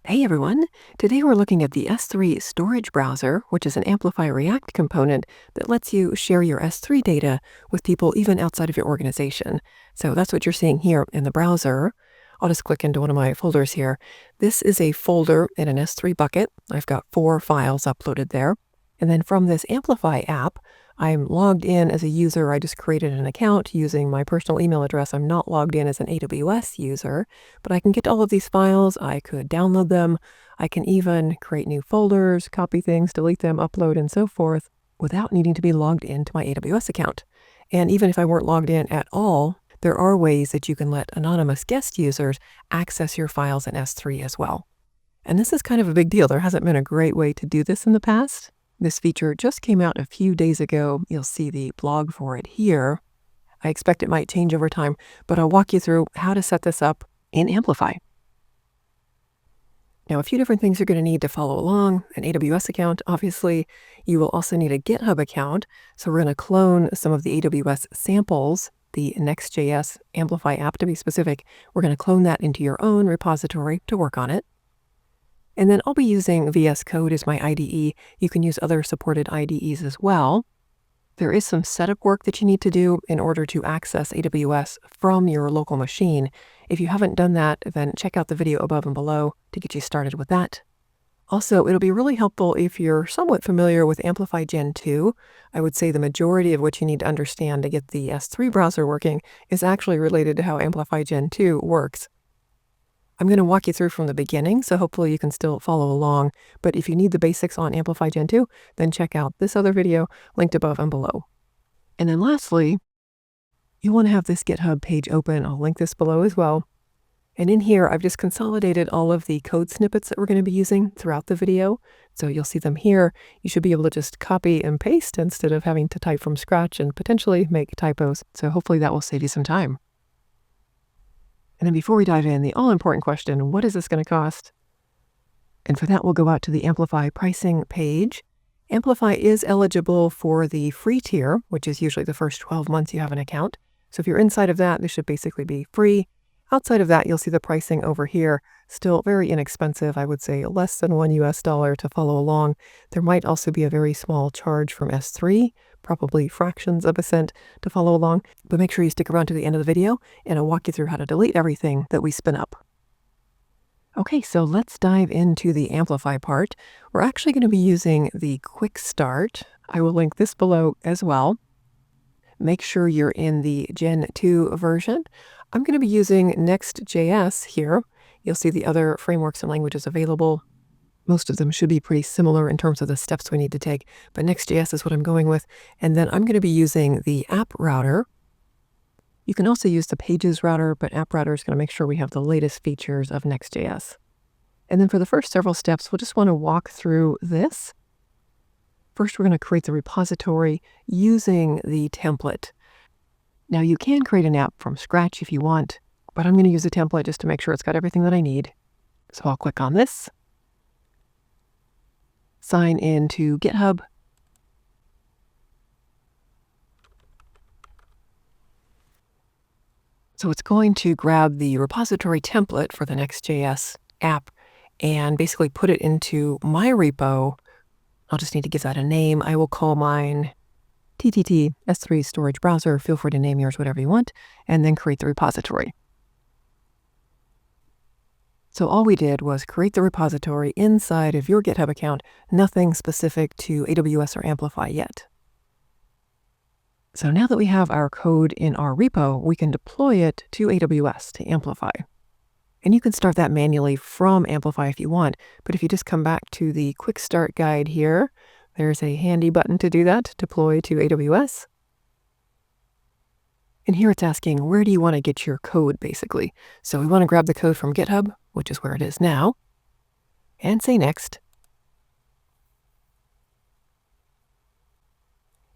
Hey everyone! Today we're looking at the S3 storage browser, which is an Amplify React component that lets you share your S3 data with people even outside of your organization. So that's what you're seeing here in the browser. I'll just click into one of my folders here. This is a folder in an S3 bucket. I've got 4 files uploaded there. And then from this Amplify app, I'm logged in as a user. I just created an account using my personal email address. I'm not logged in as an AWS user, but I can get all of these files. I could download them. I can even create new folders, copy things, delete them, upload, and so forth without needing to be logged into my AWS account. And even if I weren't logged in at all, there are ways that you can let anonymous guest users access your files in S3 as well. And this is kind of a big deal. There hasn't been a great way to do this in the past. This feature just came out a few days ago. You'll see the blog for it here. I expect it might change over time, but I'll walk you through how to set this up in Amplify. Now, a few different things you're going to need to follow along. An AWS account, obviously. You will also need a GitHub account. So we're going to clone some of the AWS samples, the Next.js Amplify app to be specific. We're going to clone that into your own repository to work on it. And then I'll be using VS Code as my IDE. You can use other supported IDEs as well. There is some setup work that you need to do in order to access AWS from your local machine. If you haven't done that, then check out the video above and below to get you started with that. Also, it'll be really helpful if you're somewhat familiar with Amplify Gen 2. I would say the majority of what you need to understand to get the S3 browser working is actually related to how Amplify Gen 2 works. I'm going to walk you through from the beginning, so hopefully you can still follow along. But if you need the basics on Amplify Gen 2, then check out this other video linked above and below. And then lastly, you want to have this GitHub page open. I'll link this below as well. And in here, I've just consolidated all of the code snippets that we're going to be using throughout the video. So you'll see them here. You should be able to just copy and paste instead of having to type from scratch and potentially make typos. So hopefully that will save you some time. And then before we dive in, the all-important question, what is this going to cost? And for that, we'll go out to the Amplify pricing page. Amplify is eligible for the free tier, which is usually the first 12 months you have an account. So if you're inside of that, this should basically be free. Outside of that, you'll see the pricing over here. Still very inexpensive, I would say less than $1 to follow along. There might also be a very small charge from S3, probably fractions of a cent to follow along. But make sure you stick around to the end of the video, and I'll walk you through how to delete everything that we spin up. Okay, so let's dive into the Amplify part. We're actually going to be using the Quickstart. I will link this below as well. Make sure you're in the Gen 2 version. I'm going to be using Next.js here. You'll see the other frameworks and languages available. Most of them should be pretty similar in terms of the steps we need to take, but Next.js is what I'm going with. And then I'm going to be using the app router. You can also use the pages router, but app router is going to make sure we have the latest features of Next.js. And then for the first several steps, we'll just want to walk through this. First, we're going to create the repository using the template. Now, you can create an app from scratch if you want, but I'm going to use a template just to make sure it's got everything that I need. So I'll click on this, sign in to GitHub, so it's going to grab the repository template for the Next.js app and basically put it into my repo. I'll just need to give that a name. I will call mine TTT S3 storage browser. Feel free to name yours whatever you want, and then create the repository. So all we did was create the repository inside of your GitHub account, nothing specific to AWS or Amplify yet. So now that we have our code in our repo, we can deploy it to AWS, to Amplify. And you can start that manually from Amplify if you want, but if you just come back to the Quick Start guide here, there's a handy button to do that, deploy to AWS. And here it's asking, where do you want to get your code, basically? So we want to grab the code from GitHub, which is where it is now, and say next.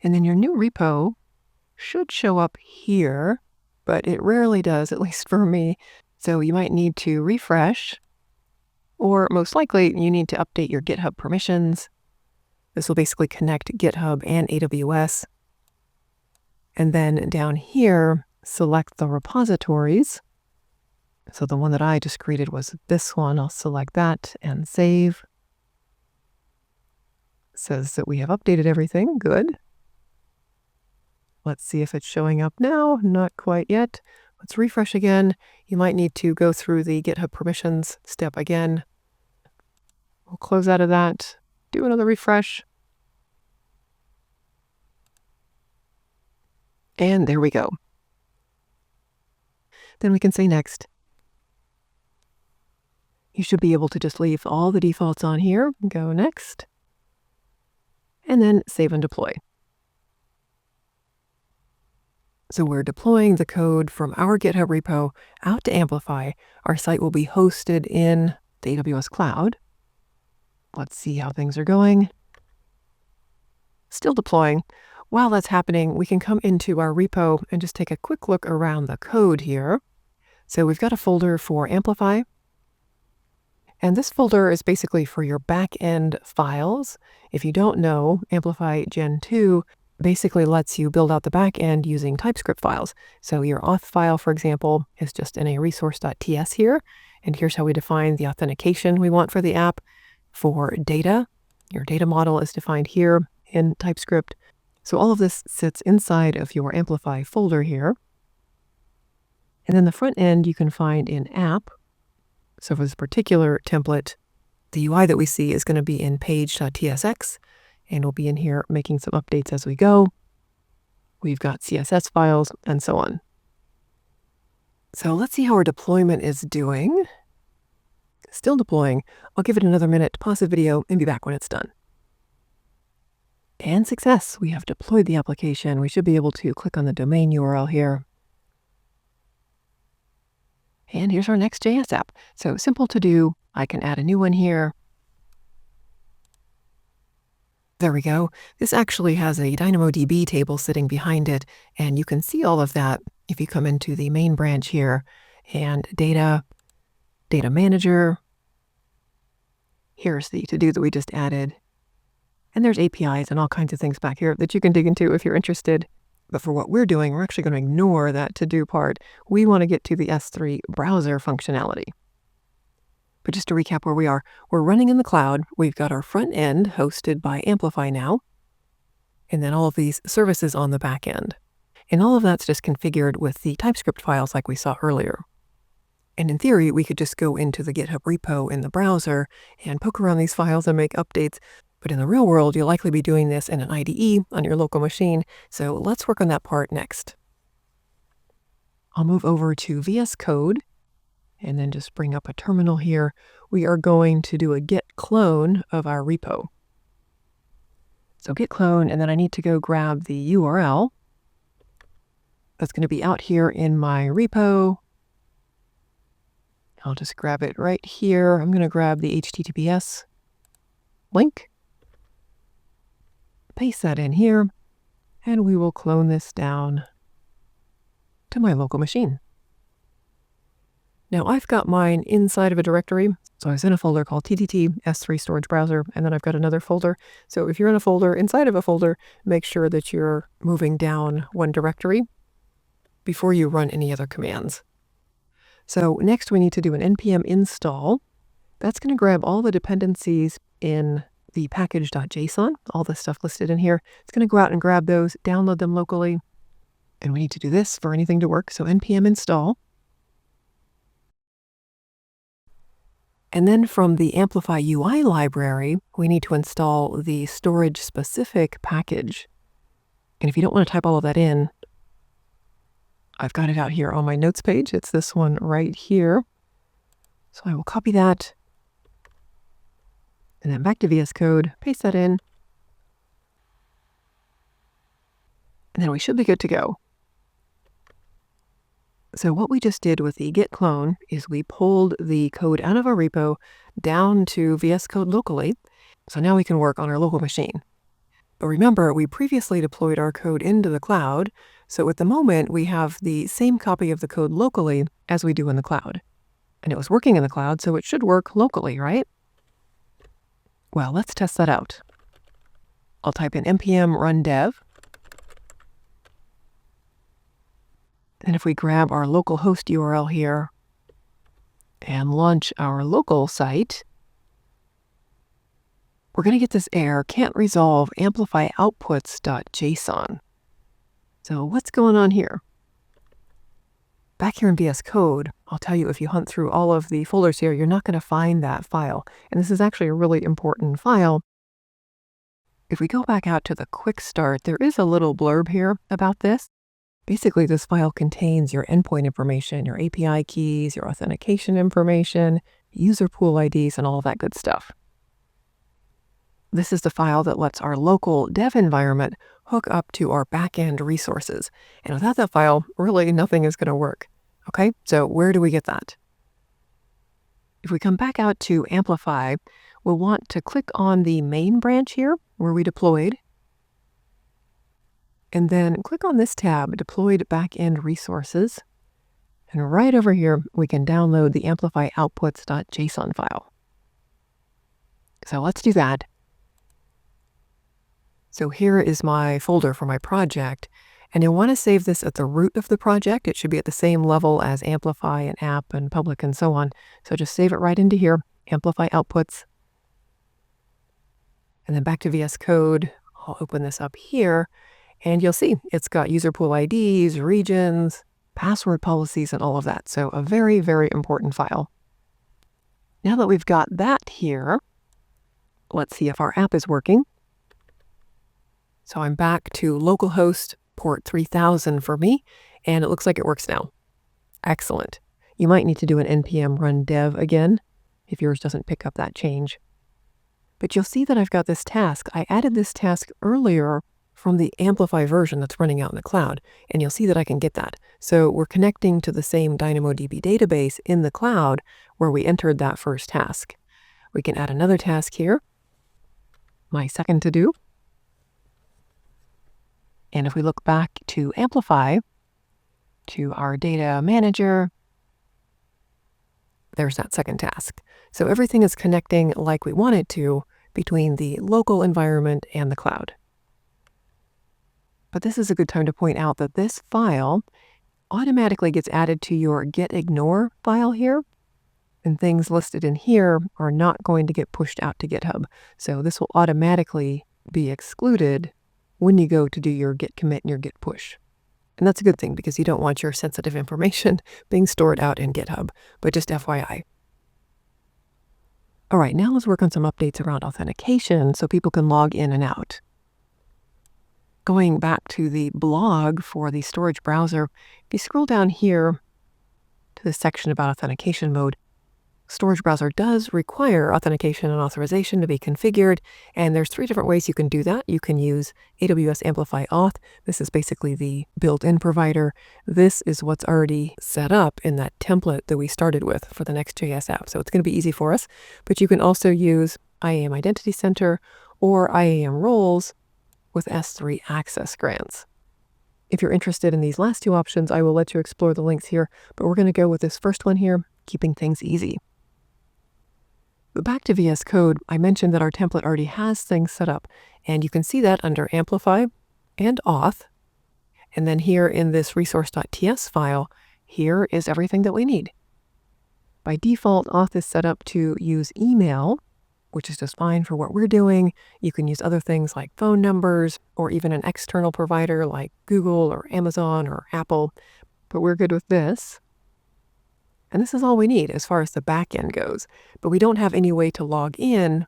And then your new repo should show up here, but it rarely does, at least for me. So you might need to refresh, or most likely you need to update your GitHub permissions. This will basically connect GitHub and AWS. And then down here, select the repositories. So the one that I just created was this one. I'll select that and save. It says that we have updated everything. Good. Let's see if it's showing up now. Not quite yet. Let's refresh again. You might need to go through the GitHub permissions step again. We'll close out of that, do another refresh. And there we go. Then we can say next. You should be able to just leave all the defaults on here, go next, and then save and deploy. So we're deploying the code from our GitHub repo out to Amplify. Our site will be hosted in the AWS cloud. Let's see how things are going. Still deploying. While that's happening, we can come into our repo and just take a quick look around the code here. So we've got a folder for Amplify. And this folder is basically for your backend files. If you don't know, Amplify Gen 2 basically lets you build out the backend using TypeScript files. So your auth file, for example, is just in a resource.ts here. And here's how we define the authentication we want for the app. For data, your data model is defined here in TypeScript. So all of this sits inside of your Amplify folder here. And then the front end you can find in app. So for this particular template, the UI that we see is going to be in page.tsx, and we'll be in here making some updates as we go. We've got CSS files and so on. So let's see how our deployment is doing. Still deploying. I'll give it another minute to pause the video and be back when it's done. And success! We have deployed the application. We should be able to click on the domain URL here. And here's our Next.js app. So simple to do. I can add a new one here. There we go. This actually has a DynamoDB table sitting behind it, and you can see all of that if you come into the main branch here, and data manager. Here's the to-do that we just added. And there's APIs and all kinds of things back here that you can dig into if you're interested. But for what we're doing, we're actually going to ignore that to-do part. We want to get to the S3 browser functionality. But just to recap where we are, we're running in the cloud. We've got our front end hosted by Amplify now, and then all of these services on the back end. And all of that's just configured with the TypeScript files like we saw earlier. And in theory, we could just go into the GitHub repo in the browser and poke around these files and make updates. But in the real world, you'll likely be doing this in an IDE on your local machine. So let's work on that part next. I'll move over to VS Code and then just bring up a terminal here. We are going to do a git clone of our repo. So git clone, and then I need to go grab the URL. That's going to be out here in my repo. I'll just grab it right here. I'm going to grab the HTTPS link. Paste that in here, and we will clone this down to my local machine. Now I've got mine inside of a directory. So I was in a folder called TTT S3 storage browser, and then I've got another folder. So if you're in a folder inside of a folder, make sure that you're moving down one directory before you run any other commands. So next we need to do an npm install. That's going to grab all the dependencies in the package.json, all the stuff listed in here. It's going to go out and grab those, download them locally. And we need to do this for anything to work. So npm install. And then from the Amplify UI library, we need to install the storage-specific package. And if you don't want to type all of that in, I've got it out here on my notes page. It's this one right here. So I will copy that. And then back to VS Code, paste that in. And then we should be good to go. So what we just did with the git clone is we pulled the code out of our repo down to VS Code locally. So now we can work on our local machine. But remember, we previously deployed our code into the cloud. So at the moment, we have the same copy of the code locally as we do in the cloud. And it was working in the cloud, so it should work locally, right? Well, let's test that out. I'll type in npm run dev. And if we grab our local host URL here, and launch our local site, we're going to get this error, can't resolve Amplify outputs.json. So what's going on here? Back here in VS Code, I'll tell you, if you hunt through all of the folders here, you're not going to find that file. And this is actually a really important file. If we go back out to the Quickstart, there is a little blurb here about this. Basically, this file contains your endpoint information, your API keys, your authentication information, user pool IDs, and all of that good stuff. This is the file that lets our local dev environment hook up to our backend resources. And without that file, really nothing is going to work. Okay, so where do we get that? If we come back out to Amplify, we'll want to click on the main branch here where we deployed. And then click on this tab, Deployed Backend Resources. And right over here, we can download the Amplify outputs.json file. So let's do that. So here is my folder for my project, and you'll want to save this at the root of the project. It should be at the same level as Amplify and App and Public and so on. So just save it right into here, Amplify Outputs. And then back to VS Code, I'll open this up here, and you'll see it's got user pool IDs, regions, password policies, and all of that. So a very, very important file. Now that we've got that here, let's see if our app is working. So I'm back to localhost port 3000 for me, and it looks like it works now. Excellent. You might need to do an npm run dev again if yours doesn't pick up that change. But you'll see that I've got this task. I added this task earlier from the Amplify version that's running out in the cloud, and you'll see that I can get that. So we're connecting to the same DynamoDB database in the cloud where we entered that first task. We can add another task here, my second to do. And if we look back to Amplify, to our data manager, there's that second task. So everything is connecting like we want it to between the local environment and the cloud. But this is a good time to point out that this file automatically gets added to your gitignore file here, and things listed in here are not going to get pushed out to GitHub. So this will automatically be excluded when you go to do your git commit and your git push. And that's a good thing because you don't want your sensitive information being stored out in GitHub, but just FYI. All right, now let's work on some updates around authentication so people can log in and out. Going back to the blog for the storage browser, if you scroll down here to the section about authentication mode, StorageBrowser does require authentication and authorization to be configured, and there's 3 different ways you can do that. You can use AWS Amplify Auth. This is basically the built-in provider. This is what's already set up in that template that we started with for the Next.js app, so it's going to be easy for us. But you can also use IAM Identity Center or IAM roles with S3 access grants. If you're interested in these last 2 options, I will let you explore the links here, but we're going to go with this first one here, keeping things easy. But back to VS Code, I mentioned that our template already has things set up, and you can see that under Amplify and Auth. And then here in this resource.ts file, here is everything that we need. By default, Auth is set up to use email, which is just fine for what we're doing. You can use other things like phone numbers or even an external provider like Google or Amazon or Apple, but we're good with this. And this is all we need as far as the backend goes, but we don't have any way to log in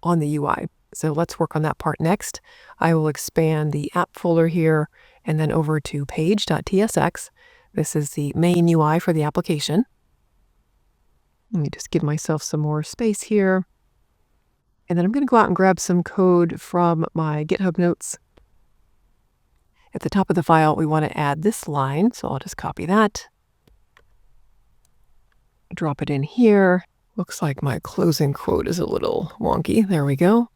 on the UI. So let's work on that part next. I will expand the app folder here and then over to page.tsx. This is the main UI for the application. Let me just give myself some more space here. And then I'm going to go out and grab some code from my GitHub notes. At the top of the file, we want to add this line, so I'll just copy that. Drop it in here. Looks like my closing quote is a little wonky. There we go.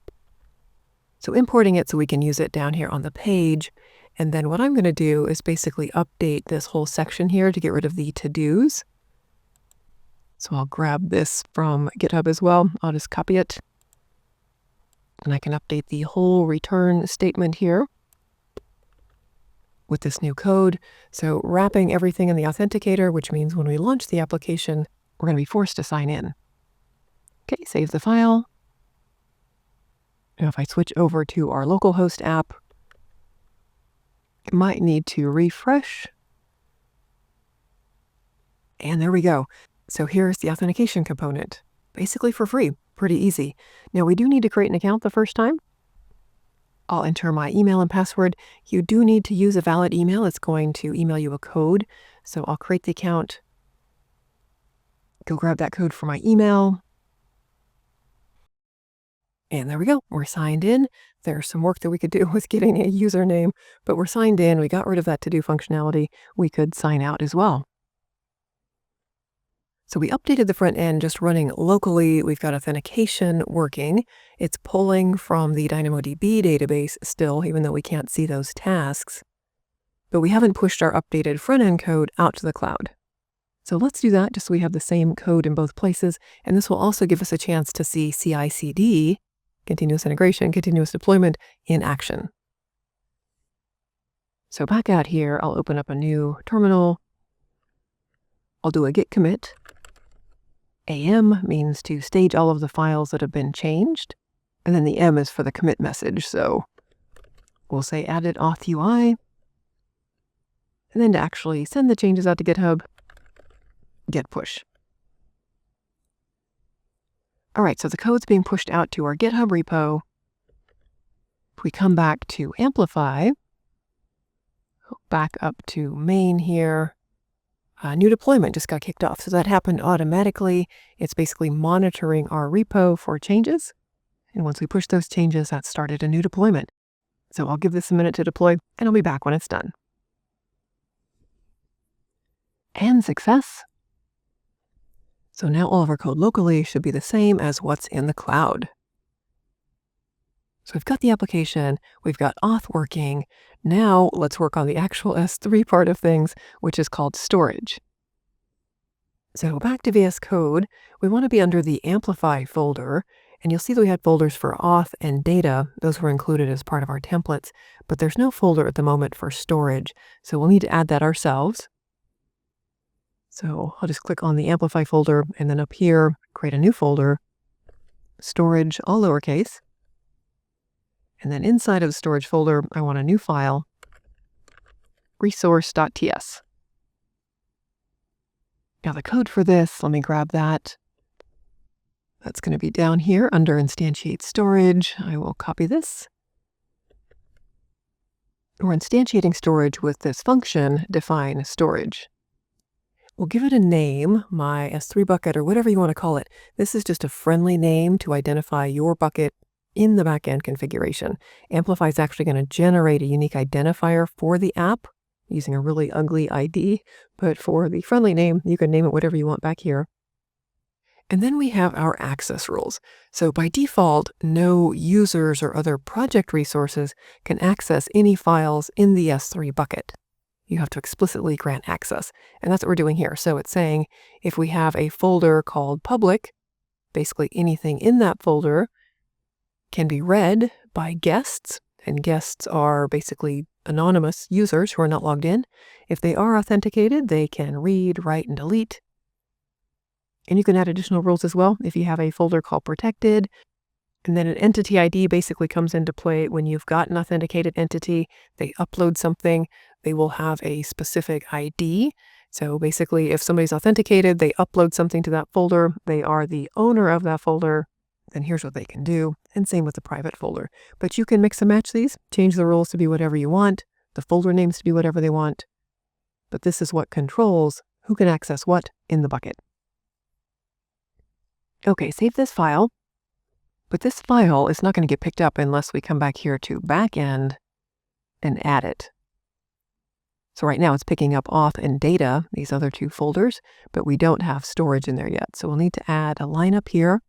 So importing it so we can use it down here on the page. And then what I'm going to do is basically update this whole section here to get rid of the to-dos. So I'll grab this from GitHub as well. I'll just copy it. And I can update the whole return statement here with this new code. So wrapping everything in the authenticator, which means when we launch the application, we're going to be forced to sign in. Okay, save the file. Now if I switch over to our localhost app, it might need to refresh. And there we go. So here's the authentication component, basically for free. Pretty easy. Now we do need to create an account the first time. I'll enter my email and password. You do need to use a valid email. It's going to email you a code. So I'll create the account. Go grab that code for my email. And there we go. We're signed in. There's some work that we could do with getting a username, but we're signed in. We got rid of that to-do functionality. We could sign out as well. So we updated the front end just running locally. We've got authentication working. It's pulling from the DynamoDB database still, even though we can't see those tasks. But we haven't pushed our updated front end code out to the cloud. So let's do that just so we have the same code in both places. And this will also give us a chance to see CI/CD, continuous integration, continuous deployment, in action. So back out here, I'll open up a new terminal. I'll do a git commit. AM means to stage all of the files that have been changed. And then the M is for the commit message. So we'll say added auth UI. And then to actually send the changes out to GitHub, git push. All right, so the code's being pushed out to our GitHub repo. If we come back to Amplify, back up to main here, new deployment just got kicked off. So that happened automatically. It's basically monitoring our repo for changes. And once we push those changes, that started a new deployment. So I'll give this a minute to deploy, and I'll be back when it's done. And success. So now all of our code locally should be the same as what's in the cloud. So we've got the application, we've got auth working. Now let's work on the actual S3 part of things, which is called storage. So back to VS Code, we want to be under the Amplify folder, and you'll see that we had folders for auth and data. Those were included as part of our templates, but there's no folder at the moment for storage, so we'll need to add that ourselves. So I'll just click on the Amplify folder, and then up here, create a new folder, storage, all lowercase. And then inside of the storage folder, I want a new file, resource.ts. Now the code for this, let me grab that. That's going to be down here under instantiate storage. I will copy this. We're instantiating storage with this function, defineStorage. We'll give it a name, my S3 bucket, or whatever you want to call it. This is just a friendly name to identify your bucket in the backend configuration. Amplify is actually going to generate a unique identifier for the app using a really ugly ID, but for the friendly name, you can name it whatever you want back here. And then we have our access rules. So by default, no users or other project resources can access any files in the S3 bucket. You have to explicitly grant access, and that's what we're doing here. So it's saying if we have a folder called public, basically anything in that folder can be read by guests, and guests are basically anonymous users who are not logged in. If they are authenticated, they can read, write, and delete. And you can add additional rules as well if you have a folder called protected. And then an entity ID basically comes into play when you've got an authenticated entity. They upload something, they will have a specific ID. So basically, if somebody's authenticated, they upload something to that folder, they are the owner of that folder, then here's what they can do. And same with the private folder. But you can mix and match these, change the rules to be whatever you want, the folder names to be whatever they want. But this is what controls who can access what in the bucket. Okay, save this file. But this file is not going to get picked up unless we come back here to backend and add it. So right now it's picking up auth and data, these other two folders, but we don't have storage in there yet. So we'll need to add a line up here.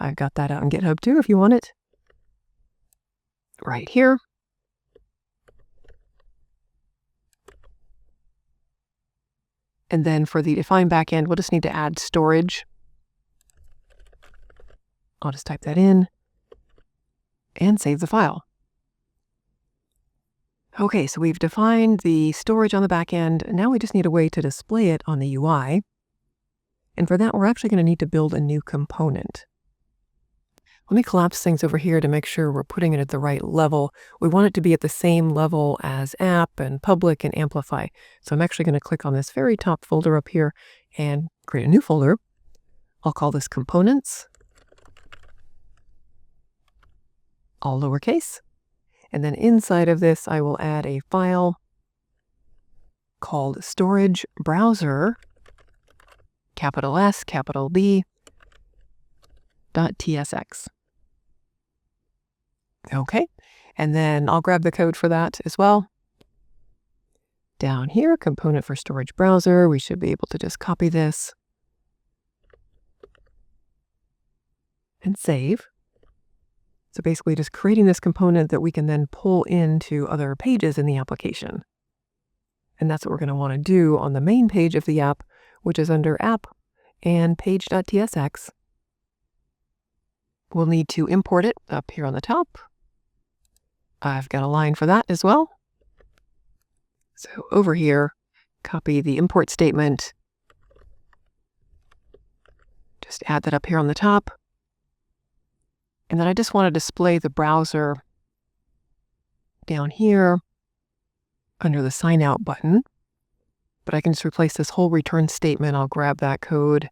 I've got that out in GitHub too if you want it. Right here. And then for the define backend, we'll just need to add storage. I'll just type that in and save the file. Okay, so we've defined the storage on the back end. Now we just need a way to display it on the UI. And for that, we're actually going to need to build a new component. Let me collapse things over here to make sure we're putting it at the right level. We want it to be at the same level as app and public and amplify. So I'm actually going to click on this very top folder up here and create a new folder. I'll call this components, all lowercase. And then inside of this, I will add a file called StorageBrowser, capital S, capital B, .tsx. Okay, and then I'll grab the code for that as well. Down here, component for storage browser, we should be able to just copy this and save. So basically just creating this component that we can then pull into other pages in the application. And that's what we're going to want to do on the main page of the app, which is under app and page.tsx. We'll need to import it up here on the top. I've got a line for that as well. So over here, copy the import statement. Just add that up here on the top. And then I just want to display the browser down here under the sign out button. But I can just replace this whole return statement. I'll grab that code.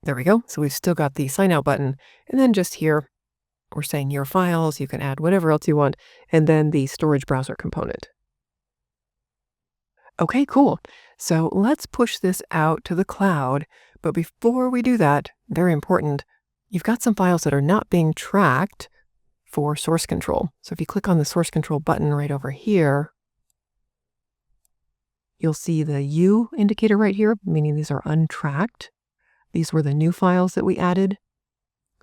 There we go. So we've still got the sign out button. And then just here, we're saying your files. You can add whatever else you want. And then the storage browser component. Okay, cool. So let's push this out to the cloud. But before we do that, very important, you've got some files that are not being tracked for source control. So if you click on the source control button right over here, you'll see the U indicator right here, meaning these are untracked. These were the new files that we added.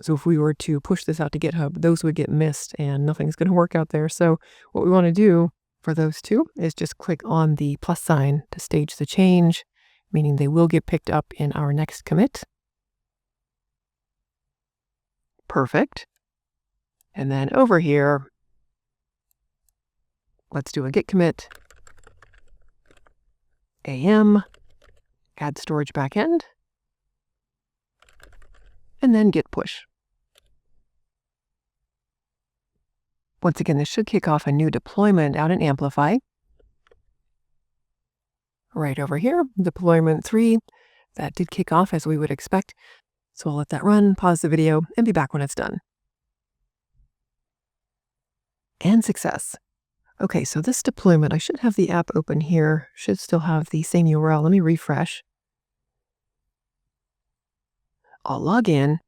So if we were to push this out to GitHub, those would get missed and nothing's going to work out there. So what we want to do for those two is just click on the plus sign to stage the change, meaning they will get picked up in our next commit. Perfect. And then over here, let's do a git commit, am, add storage backend, and then git push. Once again, this should kick off a new deployment out in Amplify. Right over here, deployment 3. That did kick off as we would expect. So I'll let that run, pause the video, and be back when it's done. And success. Okay, so this deployment, I should have the app open here. Should still have the same URL. Let me refresh. I'll log in.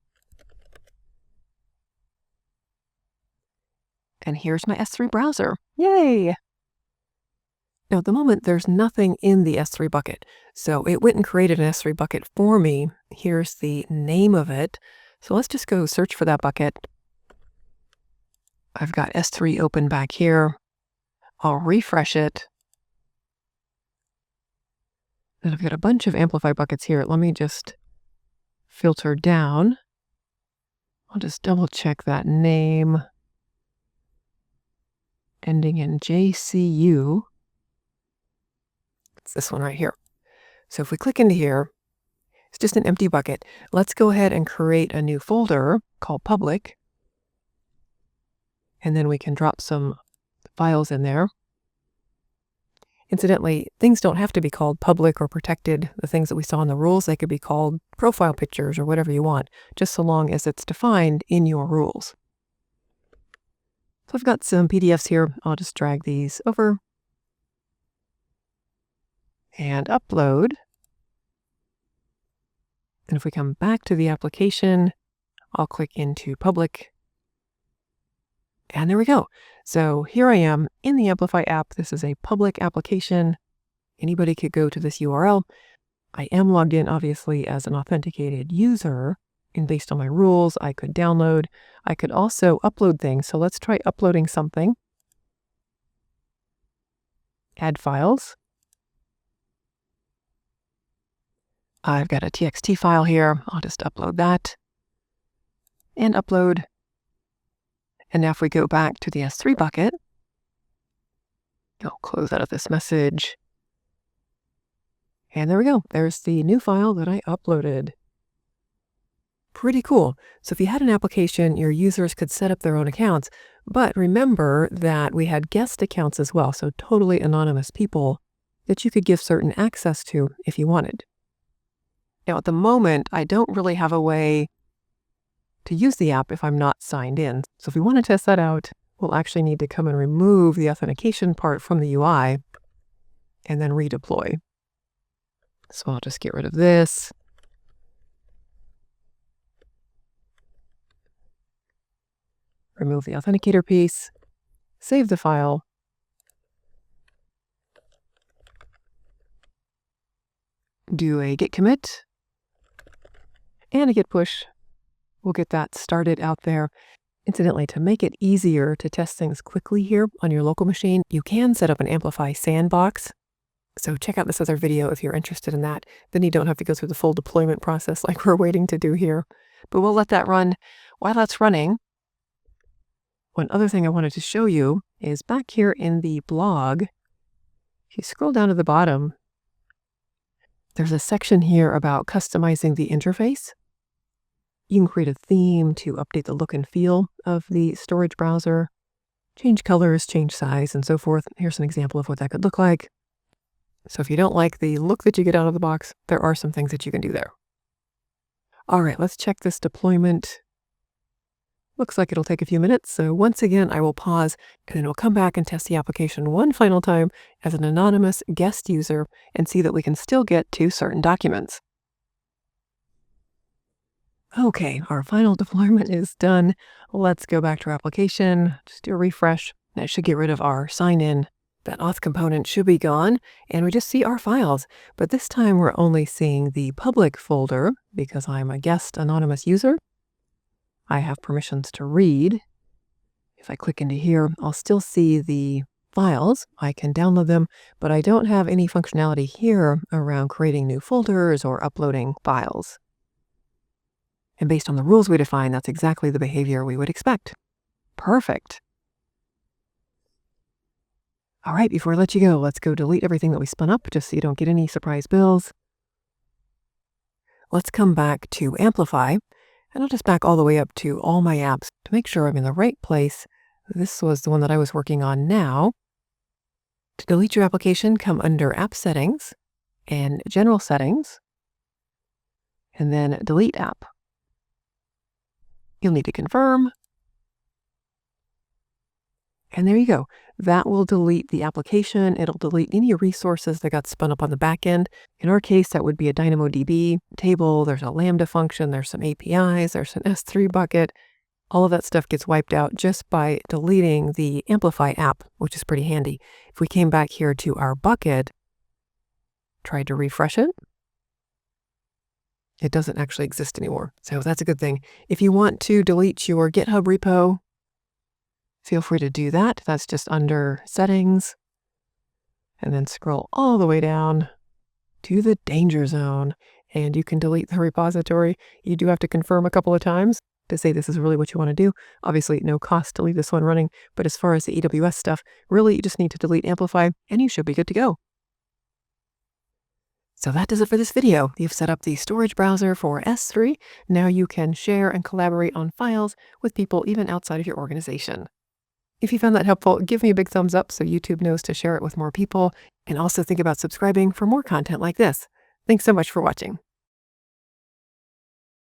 And here's my S3 browser. Yay! Now, at the moment, there's nothing in the S3 bucket. So it went and created an S3 bucket for me. Here's the name of it. So let's just go search for that bucket. I've got S3 open back here. I'll refresh it. And I've got a bunch of Amplify buckets here. Let me just filter down. I'll just double check that name. Ending in JCU. It's this one right here. So if we click into here, it's just an empty bucket. Let's go ahead and create a new folder called public. And then we can drop some files in there. Incidentally, things don't have to be called public or protected. The things that we saw in the rules, they could be called profile pictures or whatever you want, just so long as it's defined in your rules. So I've got some PDFs here. I'll just drag these over and upload. And if we come back to the application, I'll click into public. And there we go. So here I am in the Amplify app. This is a public application. Anybody could go to this URL. I am logged in, obviously, as an authenticated user. And based on my rules, I could download. I could also upload things. So let's try uploading something. Add files. I've got a TXT file here. I'll just upload that. And upload. And now if we go back to the S3 bucket, I'll close out of this message. And there we go. There's the new file that I uploaded. Pretty cool. So if you had an application, your users could set up their own accounts, but remember that we had guest accounts as well, so totally anonymous people that you could give certain access to if you wanted. Now, at the moment, I don't really have a way to use the app if I'm not signed in. So if we want to test that out, we'll actually need to come and remove the authentication part from the UI and then redeploy. So I'll just get rid of this. Remove the authenticator piece, save the file, do a git commit and a git push. We'll get that started out there. Incidentally, to make it easier to test things quickly here on your local machine, you can set up an Amplify sandbox. So check out this other video if you're interested in that. Then you don't have to go through the full deployment process like we're waiting to do here. But we'll let that run. While that's running, one other thing I wanted to show you is back here in the blog, if you scroll down to the bottom, there's a section here about customizing the interface. You can create a theme to update the look and feel of the storage browser, change colors, change size, and so forth. Here's an example of what that could look like. So if you don't like the look that you get out of the box, there are some things that you can do there. All right, let's check this deployment. Looks like it'll take a few minutes. So once again, I will pause and then we'll come back and test the application one final time as an anonymous guest user and see that we can still get to certain documents. Okay, our final deployment is done. Let's go back to our application, just do a refresh. That should get rid of our sign-in. That auth component should be gone, and we just see our files. But this time we're only seeing the public folder because I'm a guest anonymous user. I have permissions to read. If I click into here, I'll still see the files. I can download them, but I don't have any functionality here around creating new folders or uploading files. And based on the rules we define, that's exactly the behavior we would expect. Perfect. All right, before I let you go, let's go delete everything that we spun up just so you don't get any surprise bills. Let's come back to Amplify, and I'll just back all the way up to all my apps to make sure I'm in the right place. This was the one that I was working on now. To delete your application, come under App Settings and General Settings, and then Delete App. You'll need to confirm. And there you go. That will delete the application. It'll delete any resources that got spun up on the back end. In our case, that would be a DynamoDB table. There's a Lambda function. There's some APIs. There's an S3 bucket. All of that stuff gets wiped out just by deleting the Amplify app, which is pretty handy. If we came back here to our bucket, tried to refresh it, it doesn't actually exist anymore. So that's a good thing. If you want to delete your GitHub repo, feel free to do that. That's just under Settings. And then scroll all the way down to the danger zone. And you can delete the repository. You do have to confirm a couple of times to say this is really what you want to do. Obviously, no cost to leave this one running. But as far as the AWS stuff, really you just need to delete Amplify and you should be good to go. So that does it for this video. You've set up the storage browser for S3. Now you can share and collaborate on files with people even outside of your organization. If you found that helpful, give me a big thumbs up so YouTube knows to share it with more people, and also think about subscribing for more content like this. Thanks so much for watching.